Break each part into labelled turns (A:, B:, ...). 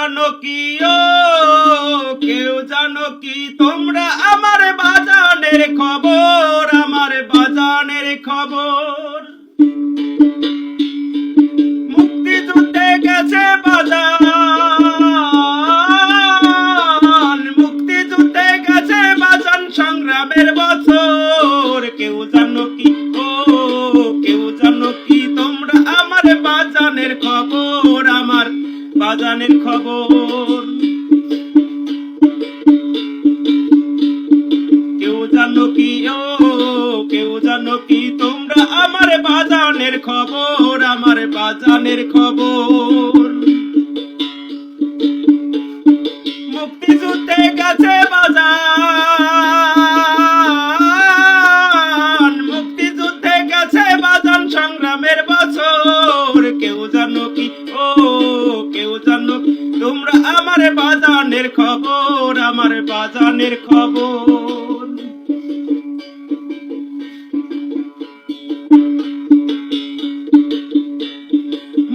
A: জানো কি ও কেউ জানো কি তোমরা আমার বাজানের খবর, আমার বাজানের খবর। মুক্তিযুদ্ধে গেছে বাজান, মুক্তিযুদ্ধে গেছে বাজান সংগ্রামের বছর। কেউ জানো কি ও কেউ জানো কি তোমরা আমার বাজানের খবর, আমার বাজানের খবর। কেউ জানো কি ও কেউ জানো কি তোমরা আমার বাজানের খবর, আমার বাজানের খবর। মুক্তিযুদ্ধে গেছে বাজান, মুক্তিযুদ্ধে গেছে বাজান সংগ্রামের বছর। কেউ জানো কি ও কেউ জানো তোমরা আমার বাজানের খবর, আমার বাজানের খবর।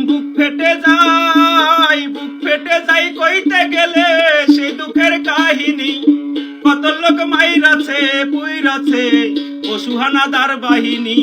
A: বুক ফেটে যায়, বুক ফেটে যায় কইতে গেলে সেই দুঃখের কাহিনী। কত লোক মাইরাছে পুইরাছে ও সুহানাদার বাহিনী।